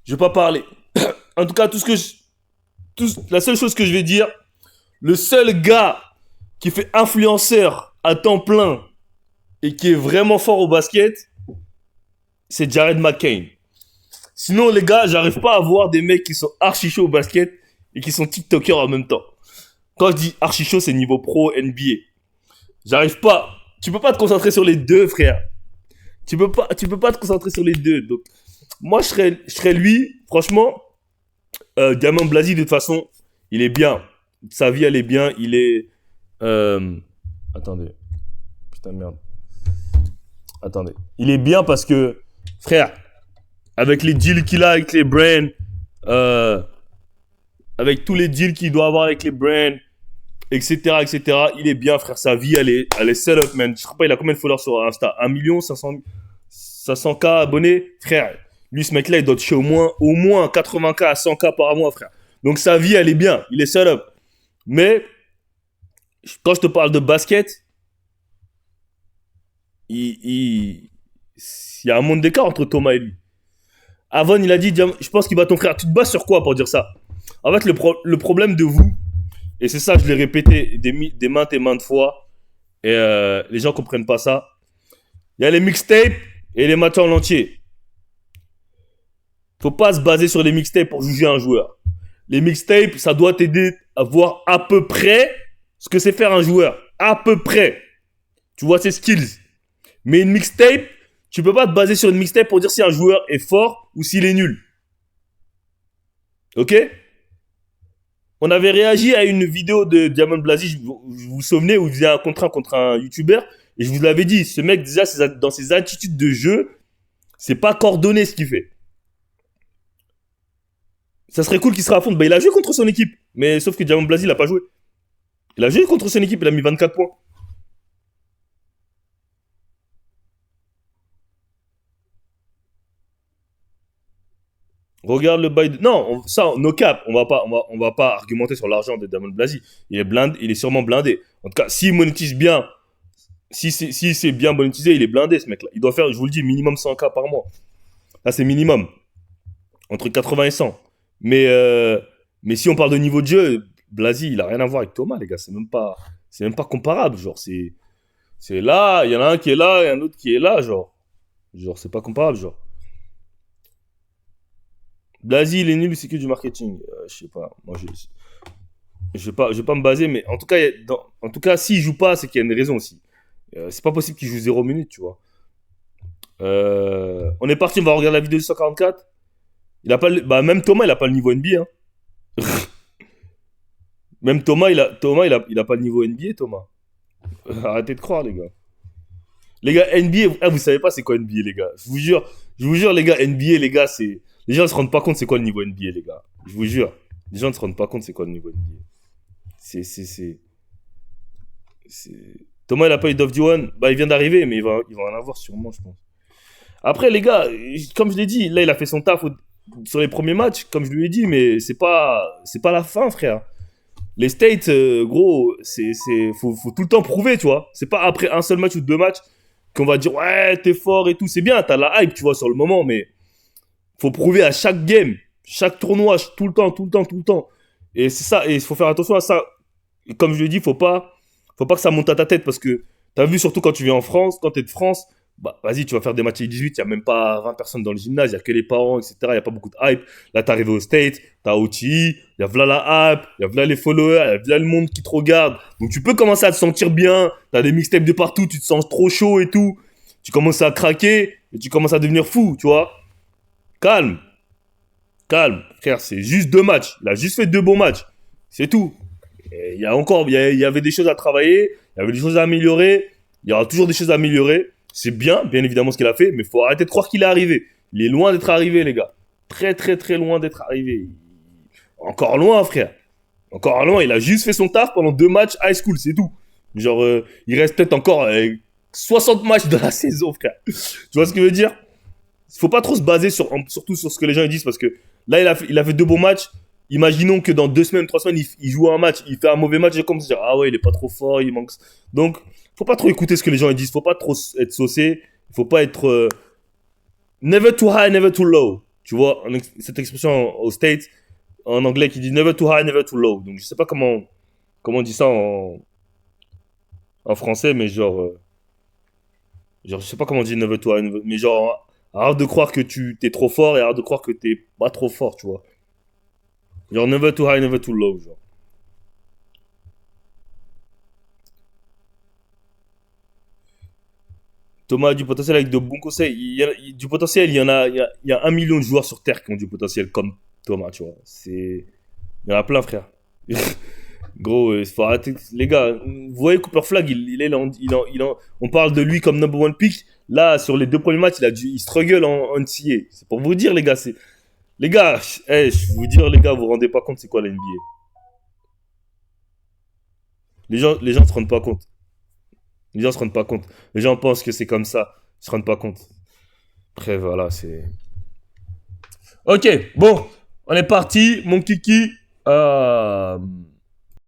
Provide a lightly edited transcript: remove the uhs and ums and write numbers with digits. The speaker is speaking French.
Je vais pas parler. En tout cas, la seule chose que je vais dire, le seul gars qui fait influenceur à temps plein et qui est vraiment fort au basket, c'est Jared McCain. Sinon, les gars, j'arrive pas à voir des mecs qui sont archi chauds au basket et qui sont TikTokers en même temps. Quand je dis archi chaud, c'est niveau pro NBA. J'arrive pas. Tu peux pas te concentrer sur les deux, frère. Tu peux pas te concentrer sur les deux. Donc, moi, je serais lui. Franchement, Diamant Blasi, de toute façon, il est bien. Sa vie, elle est bien. Il est. Attendez. Putain, merde. Attendez. Il est bien parce que, frère, avec les deals qu'il a avec les brands, avec tous les deals qu'il doit avoir avec les brands, etc., etc., il est bien, frère. Sa vie, elle est set up, man. Je sais pas, il a combien de followers sur Insta? 1 500K abonnés, frère. Lui, ce mec-là, il doit toucher au moins 80K à 100K par mois, frère. Donc, sa vie, elle est bien. Il est set up. Mais, quand je te parle de basket, il y a un monde d'écart entre Thomas et lui. Avon, il a dit, je pense qu'il va ton frère. Tu te bases sur quoi pour dire ça? En fait, le problème de vous, et c'est ça, je l'ai répété des maintes et maintes fois, et les gens comprennent pas ça. Il y a les mixtapes et les matchs en entier. Faut pas se baser sur les mixtapes pour juger un joueur. Les mixtapes, ça doit t'aider à voir à peu près ce que c'est faire un joueur. À peu près. Tu vois ses skills. Mais une mixtape, tu peux pas te baser sur une mixtape pour dire si un joueur est fort ou s'il est nul. Ok? On avait réagi à une vidéo de Diamant Blasi, vous vous souvenez, où il faisait un contrat contre un YouTuber, et je vous l'avais dit, ce mec, déjà, dans ses attitudes de jeu, c'est pas coordonné ce qu'il fait. Ça serait cool qu'il se raffronte. Bah, il a joué contre son équipe, mais sauf que Diamant Blasi, il a pas joué. Il a joué contre son équipe, il a mis 24 points. Regarde le bail. Non, no cap. On va pas argumenter sur l'argent de Diamant Blasi. Il est blindé, il est sûrement blindé. En tout cas, s'il monétise bien, si c'est bien monétisé, il est blindé, ce mec-là. Il doit faire, je vous le dis, minimum 100K par mois. Là, c'est minimum. Entre 80 et 100. Mais si on parle de niveau de jeu, Blasi, il a rien à voir avec Thomas, les gars. C'est même pas comparable. Genre, c'est là, il y en a un qui est là et un autre qui est là, genre. Genre, c'est pas comparable, genre. Blasi, il est nul, c'est que du marketing. Je sais pas. Moi, je vais pas me baser, mais en tout cas, s'il joue pas, c'est qu'il y a une raison aussi. C'est pas possible qu'il joue 0 minutes, tu vois. On est parti, on va regarder la vidéo du 144. Même Thomas, il a pas le niveau NBA. Hein. Même Thomas, il a pas le niveau NBA, Thomas. Arrêtez de croire, les gars. Les gars, NBA, vous savez pas c'est quoi NBA, les gars. Je vous jure, les gars, NBA, les gars, c'est. Les gens ne se rendent pas compte c'est quoi le niveau NBA, les gars. Je vous jure. Les gens ne se rendent pas compte c'est quoi le niveau NBA. C'est. Thomas, il a pas eu d'off-D1. Bah, il vient d'arriver, mais il va en avoir sûrement, je pense. Après, les gars, comme je l'ai dit, là, il a fait son taf sur les premiers matchs, comme je lui ai dit, mais c'est pas la fin, frère. Les States, gros, faut tout le temps prouver, tu vois. C'est pas après un seul match ou 2 matchs qu'on va dire, ouais, t'es fort et tout. C'est bien, t'as la hype, tu vois, sur le moment, mais faut prouver à chaque game, chaque tournoi, tout le temps. Et c'est ça, et il faut faire attention à ça. Et comme je l'ai dit, faut pas que ça monte à ta tête parce que t'as vu, surtout quand tu viens en France, quand t'es de France, bah vas-y, tu vas faire des matchs U18, il y a même pas 20 personnes dans le gymnase, il y a que les parents, etc. Il y a pas beaucoup de hype. Là, t'es arrivé au States, t'as OTI, il y a v'là la hype, il y a v'là les followers, il y a v'là le monde qui te regarde. Donc tu peux commencer à te sentir bien, t'as des mixtapes de partout, tu te sens trop chaud et tout. Tu commences à craquer et tu commences à devenir fou, tu vois. Calme, frère, c'est juste 2 matchs. Il a juste fait 2 bons matchs. C'est tout. Il y avait des choses à travailler, il y avait des choses à améliorer, il y aura toujours des choses à améliorer. C'est bien évidemment ce qu'il a fait, mais il faut arrêter de croire qu'il est arrivé. Il est loin d'être arrivé, les gars. Très, très, très loin d'être arrivé. Encore loin, frère. Encore loin, il a juste fait son taf pendant 2 matchs high school, c'est tout. Genre, il reste peut-être encore 60 matchs dans la saison, frère. Tu vois ce que je veux dire? Il faut pas trop se baser surtout sur ce que les gens disent, parce que là, il a fait 2 bons matchs. Imaginons que dans 2 semaines, 3 semaines, il joue un match, il fait un mauvais match, et comme se dire, ah ouais, il est pas trop fort, il manque. Donc, faut pas trop écouter ce que les gens disent, faut pas trop être saucé, faut pas être never too high, never too low. Tu vois, cette expression au States, en anglais, qui dit never too high, never too low. Donc, je sais pas comment on dit ça en français, mais genre, je sais pas comment on dit never too high, mais genre, arrête de croire que tu t'es trop fort et arrête de croire que t'es pas trop fort, tu vois. Genre, never too high, never too low, genre. Thomas a du potentiel avec de bons conseils. Du potentiel, il y a 1 million de joueurs sur Terre qui ont du potentiel comme Thomas, tu vois. Il y en a plein, frère. Gros, faut arrêter. Les gars, vous voyez Cooper Flag, il est là, on parle de lui comme number one pick. Là, sur les 2 premiers matchs, il struggle en NCAA. C'est pour vous dire, les gars. Les gars, je vous dire, les gars, vous vous rendez pas compte c'est quoi la NBA. Les gens se rendent pas compte. Les gens se rendent pas compte. Les gens pensent que c'est comme ça. Ils se rendent pas compte. Après, voilà, c'est. Ok, bon, on est parti, mon kiki.